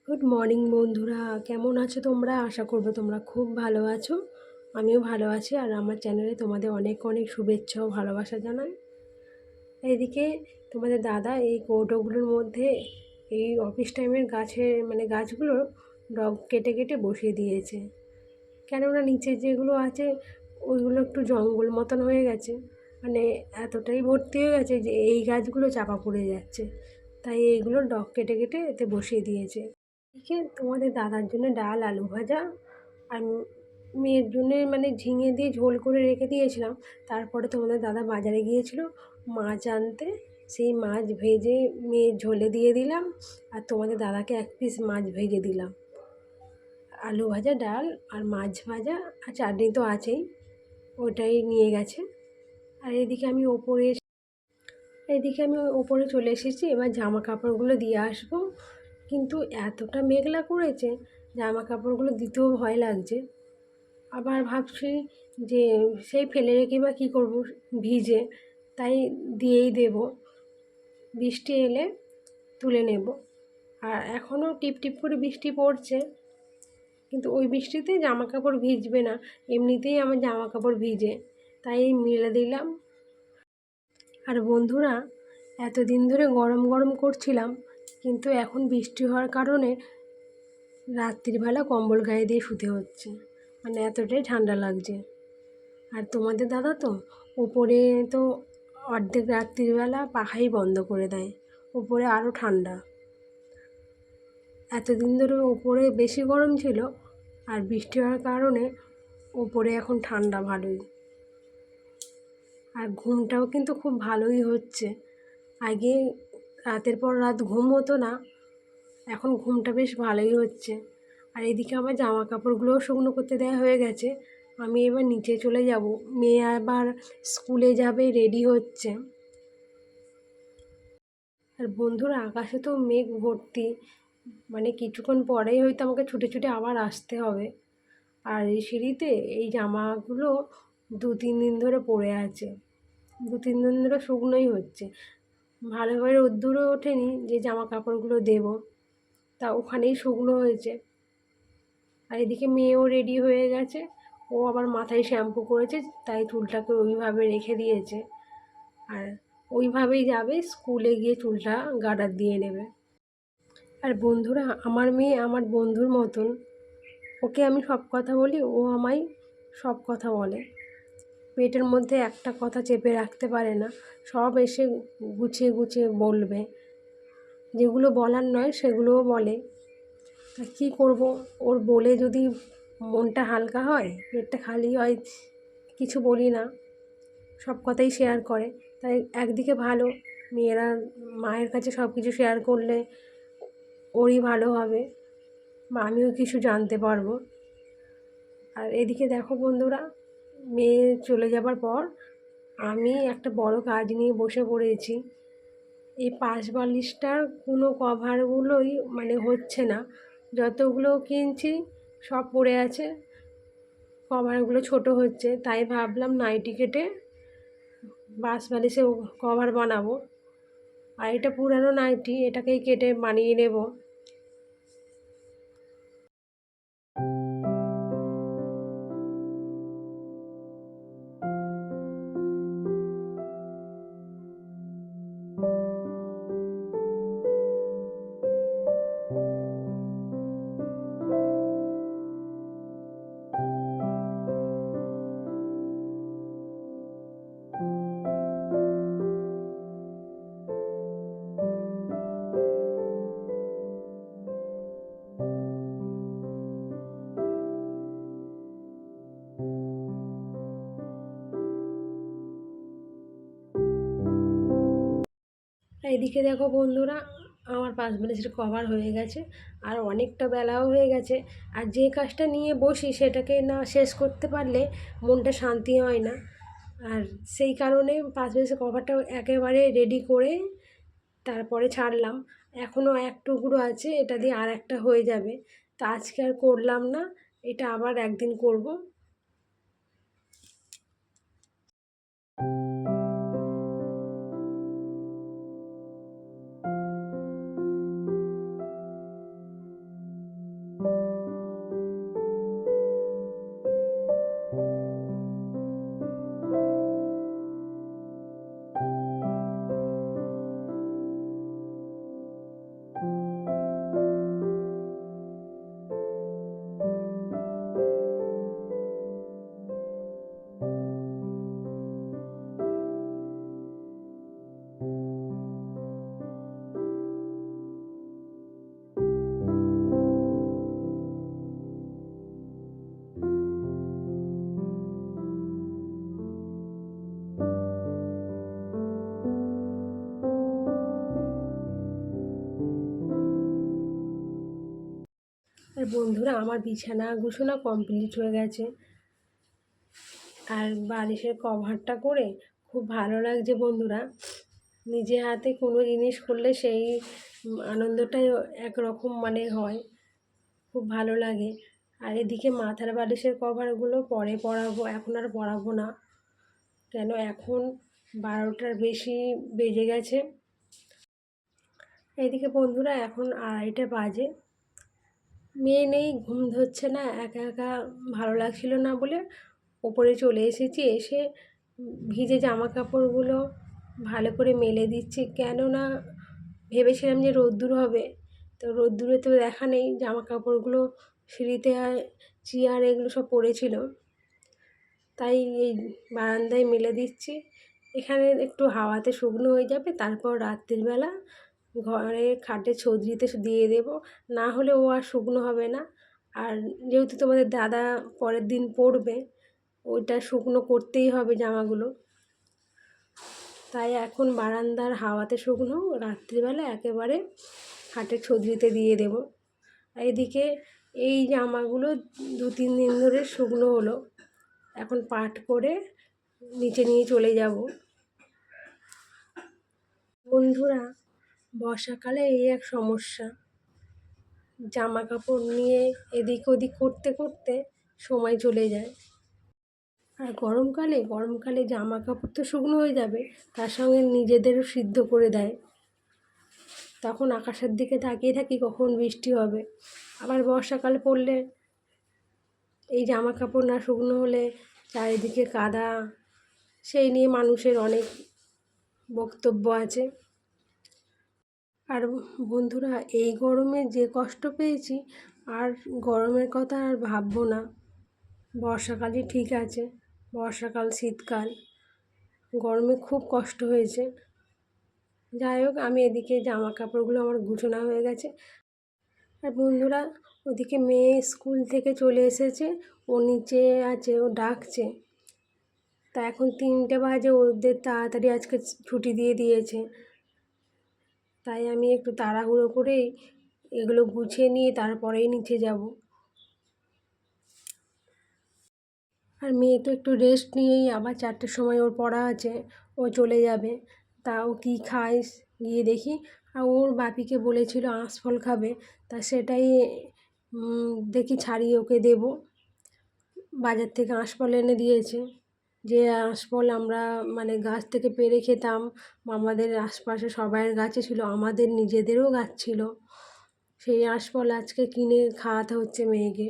Good morning বন্ধুরা, কেমন আছো তোমরা? আশা করবো তোমরা খুব ভালো আছো। আমিও ভালো আছি। আর আমার চ্যানেলে তোমাদের অনেক অনেক শুভেচ্ছা ও ভালোবাসা জানাই। এইদিকে তোমাদের দাদা এই কৌটোগুলোর মধ্যে এই অফিস টাইমের গাছগুলো ডগ কেটে কেটে বসিয়ে দিয়েছে। কেননা নিচে যেগুলো আছে ওইগুলো একটু জঙ্গল মতন হয়ে গেছে, মানে এতটাই ভর্তি হয়ে গেছে যে এই গাছগুলো চাপা পড়ে যাচ্ছে। তাই এইগুলো ডগ কেটে কেটে এতে বসিয়ে দিয়েছে। এদিকে তোমাদের দাদার জন্য ডাল আলু ভাজা আর মেয়ের জন্যে ঝিঙে দিয়ে ঝোল করে রেখে দিয়েছিলাম। তারপরে তোমাদের দাদা বাজারে গিয়েছিল মাছ আনতে, সেই মাছ ভেজে মেয়ের ঝোলে দিয়ে দিলাম। আর তোমাদের দাদাকে এক পিস মাছ ভেজে দিলাম। আলু ভাজা, ডাল আর মাছ ভাজা আর চাটনি তো আছেই, ওটাই নিয়ে গেছে। আর এদিকে আমি ওপরে চলে এসেছি, এবার জামা কাপড়গুলো দিয়ে আসবো। কিন্তু এতটা মেঘলা করেছে, জামা কাপড়গুলো দিতেও ভয় লাগছে। আবার ভাবছি যে সেই ফেলে রেখে বা কী করবো ভিজে, তাই দিয়েই দেব, বৃষ্টি এলে তুলে নেব। আর এখনও টিপ টিপ করে বৃষ্টি পড়ছে, কিন্তু ওই বৃষ্টিতে জামা কাপড় ভিজবে না, এমনিতেই আমার জামা কাপড় ভিজে, তাই মেলে দিলাম। আর বন্ধুরা, এতদিন ধরে গরম গরম করছিলাম, কিন্তু এখন বৃষ্টি হওয়ার কারণে রাত্রিবেলা কম্বল গায়ে দিয়ে শুতে হচ্ছে, মানে এতটাই ঠান্ডা লাগছে। আর তোমাদের দাদা তো ওপরে তো অর্ধেক রাত্রিবেলা পাখাই বন্ধ করে দেয়, ওপরে আরও ঠান্ডা। এতদিন ধরে ওপরে বেশি গরম ছিল, আর বৃষ্টি হওয়ার কারণে ওপরে এখন ঠান্ডা ভালোই। আর ঘুমটাও কিন্তু খুব ভালোই হচ্ছে। আগে রাতের পর রাত ঘুম হতো না, এখন ঘুমটা বেশ ভালোই হচ্ছে। আর এদিকে আমার জামা কাপড়গুলোও শুকনো করতে দেওয়া হয়ে গেছে। আমি এবার নিচে চলে যাব, মেয়ে আবার স্কুলে যাবে, রেডি হচ্ছে। আর বন্ধুরা, আকাশে তো মেঘ ভর্তি, মানে কিছুক্ষণ পরেই হয়তো আমাকে ছুটে ছুটে আবার আসতে হবে। আর এই সিঁড়িতে এই জামাগুলো 2-3 দিন ধরে পড়ে আছে, 2-3 দিন ধরে শুকনোই হচ্ছে, ভালোভাবে রোদ্দুরও ওঠেনি যে জামা কাপড়গুলো দেবো, তা ওখানেই শুকনো হয়েছে। আর এদিকে মেয়েও রেডি হয়ে গেছে, ও আবার মাথায় শ্যাম্পু করেছে, তাই চুলটাকে ওইভাবে রেখে দিয়েছে। আর ওইভাবেই যাবে, স্কুলে গিয়ে চুলটা গার্ডার দিয়ে নেবে। আর বন্ধুরা, আমার মেয়ে আমার বন্ধুর মতন, ওকে আমি সব কথা বলি, ও আমায় সব কথা বলে। পেটের মধ্যে একটা কথা চেপে রাখতে পারে না, সব এসে গুছিয়ে গুছিয়ে বলবে, যেগুলো বলার নয় সেগুলোও বলে। তা কী করবো, ওর বলে যদি মনটা হালকা হয়, পেটটা খালি হয়, কিছু বলি না, সব কথাই শেয়ার করে। তাই একদিকে ভালো, মেয়েরা মায়ের কাছে সব কিছু শেয়ার করলে ওরই ভালো হবে, বা আমিও কিছু জানতে পারবো। আর এদিকে দেখো বন্ধুরা, মেয়ে চলে যাবার পর আমি একটা বড় কাজ নিয়ে বসে পড়েছি। এই পাশ বালিশটার কোনো কভারগুলোই হচ্ছে না, যতগুলো কিনছি সব পড়ে আছে, কভারগুলো ছোট হচ্ছে, তাই ভাবলাম নাইটি কেটে পাশ বালিশে কভার বানাবো। আর এটা পুরানো নাইটি, এটাকেই কেটে বানিয়ে নেব। এদিকে দেখো বন্ধুরা, আমার পাশ বালিশের কভার হয়ে গেছে, আর অনেকটা বেলাও হয়ে গেছে। আর যে কাজটা নিয়ে বসি সেটাকে না শেষ করতে পারলে মনটা শান্তি হয় না। আর সেই কারণে পাশ বালিশের কভারটাও একেবারে রেডি করে তারপরে ছাড়লাম। এখনও এক টুকরো আছে, এটা দিয়ে আর একটা হয়ে যাবে। তা আজকে আর করলাম না, এটা আবার একদিন করব। আর বন্ধুরা আমার বিছানা গুছানো কমপ্লিট হয়ে গেছে, আর বালিশের কভারটা করে খুব ভালো লাগছে বন্ধুরা। নিজে হাতে কোনো জিনিস করলে সেই আনন্দটাই একরকম হয়, খুব ভালো লাগে। আর এদিকে মাথার বালিশের কভারগুলো পরে পরাবো, এখন আর পরাবো না, কেন এখন 12টার বেশি বেজে গেছে। এদিকে বন্ধুরা এখন 2:30 বাজে, মেয়ে নেই, ঘুম ধরছে না, একা একা ভালো লাগছিল না বলে ওপরে চলে এসেছি। এসে ভিজে জামা কাপড়গুলো ভালো করে মেলে দিচ্ছি, কেননা ভেবেছিলাম যে রোদ্দুর হবে, তো রোদ্দুরে তো দেখা নেই, জামা কাপড়গুলো সিঁড়িতে আর চেয়ার এগুলো সব পড়েছিল, তাই এই বারান্দায় মেলে দিচ্ছি। এখানে একটু হাওয়াতে শুকনো হয়ে যাবে, তারপর রাত্রিবেলা ঘরে খাটে ছদ্রিতে দিয়ে দেব, না হলে ও আর শুকনো হবে না। আর যেহেতু তোমাদের দাদা পরের দিন পরবে, ওইটা শুকনো করতেই হবে জামাগুলো, তাই এখন বারান্দার হাওয়াতে শুকনো, রাত্রিবেলা একেবারে খাটের ছদ্রিতে দিয়ে দেব। এদিকে এই জামাগুলো 2-3 দিন ধরে শুকনো হলো, এখন পাট করে নিচে নিয়ে চলে যাব। বন্ধুরা বর্ষাকালে এই এক সমস্যা, জামা কাপড় নিয়ে এদিক ওদিক করতে করতে সময় চলে যায়। আর গরমকালে জামা কাপড় তো শুকনো হয়ে যাবে, তার সঙ্গে নিজেদেরও সিদ্ধ করে দেয়। তখন আকাশের দিকে তাকিয়ে থাকি কখন বৃষ্টি হবে। আবার বর্ষাকাল পড়লে এই জামা কাপড় না শুকনো হলে চারিদিকে কাদা, সেই নিয়ে মানুষের অনেক বক্তব্য আছে। আর বন্ধুরা এই গরমে যে কষ্ট পেয়েছি, আর গরমের কথা আর ভাববো না, বর্ষাকালই ঠিক আছে। বর্ষাকাল, শীতকাল, গরমে খুব কষ্ট হয়েছে। যাই হোক, আমি এদিকে জামা কাপড়গুলো আমার গুছোনো হয়ে গেছে। আর বন্ধুরা ওদিকে মেয়ে স্কুল থেকে চলে এসেছে, ও নিচে আছে, ও ডাকছে। তা এখন 3টে বাজে, ওদের তাড়াতাড়ি আজকে ছুটি দিয়ে দিয়েছে, তাই আমি একটু তাড়াহুড়ো করেই এগুলো গুছিয়ে নিয়ে তারপরেই নিচে যাব। আর মেয়ে তো একটু রেস্ট নিয়েই আবার 4টের সময় ওর পড়া আছে, ও চলে যাবে। তা ও কী খায় গিয়ে দেখি। আর ওর বাপিকে বলেছিল আঁশফল খাবে, তা সেটাই দেখি ছাড়িয়ে ওকে দেব। বাজার থেকে আঁশফল এনে দিয়েছে, যে আঁশফল আমরা গাছ থেকে পেড়ে খেতাম, আমাদের আশপাশে সবাইয়ের গাছে ছিল, আমাদের নিজেদেরও গাছ ছিল, সেই আঁশফল আজকে কিনে খাওয়াতে হচ্ছে মেয়েকে।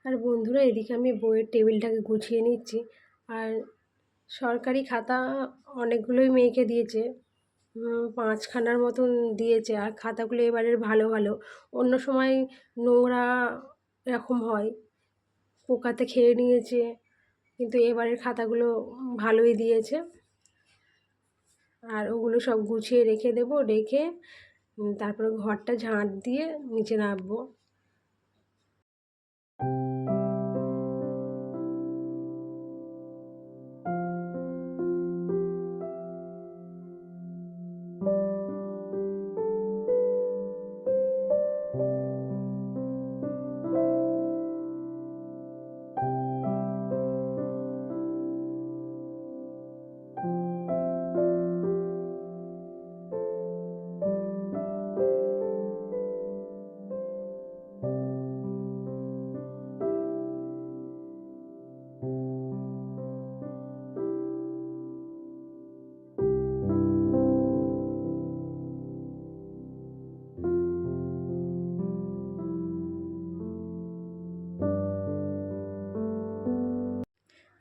আর বন্ধুরা এদিকে আমি বইয়ের টেবিলটাকে গুছিয়ে নিচ্ছি। আর সরকারি খাতা অনেকগুলোই মেয়েকে দিয়েছে, 5খানার মতন দিয়েছে। আর খাতাগুলো এবারের ভালো ভালো, অন্য সময় নোংরা এরকম হয়, পোকাতে খেয়ে নিয়েছে, কিন্তু এবারের খাতাগুলো ভালোই দিয়েছে। আর ওগুলো সব গুছিয়ে রেখে দেবো, রেখে তারপরে ঘরটা ঝাঁট দিয়ে নিচে নামবো।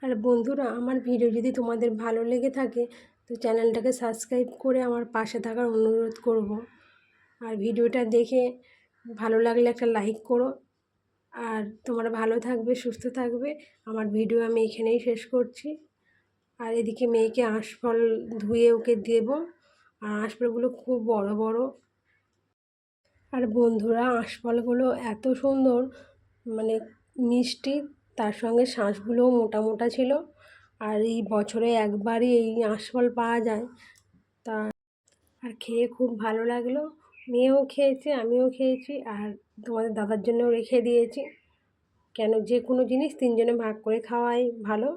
আর বন্ধুরা আমার ভিডিও যদি তোমাদের ভালো লেগে থাকে, তো চ্যানেলটাকে সাবস্ক্রাইব করে আমার পাশে থাকার অনুরোধ করব। আর ভিডিওটা দেখে ভালো লাগলে একটা লাইক করো। আর তোমরা ভালো থাকবে, সুস্থ থাকবে। আমার ভিডিও আমি এখানেই শেষ করছি। আর এদিকে মেয়েকে আঁশফল ধুয়ে ওকে দেব। আর আঁশফলগুলো খুব বড় বড়। আর বন্ধুরা আঁশফলগুলো এত সুন্দর, মিষ্টি, তার সঙ্গে শাঁসগুলোও মোটা মোটা ছিল। আর এই বছরে একবারই এই আঁশফল পাওয়া যায়, তা আর খেয়ে খুব ভালো লাগলো। মেয়েও খেয়েছে, আমিও খেয়েছি। আর তোমাদের দাদার জন্যও রেখে দিয়েছি। কেন যে কোনো জিনিস তিনজনে ভাগ করে খাওয়াই ভালো,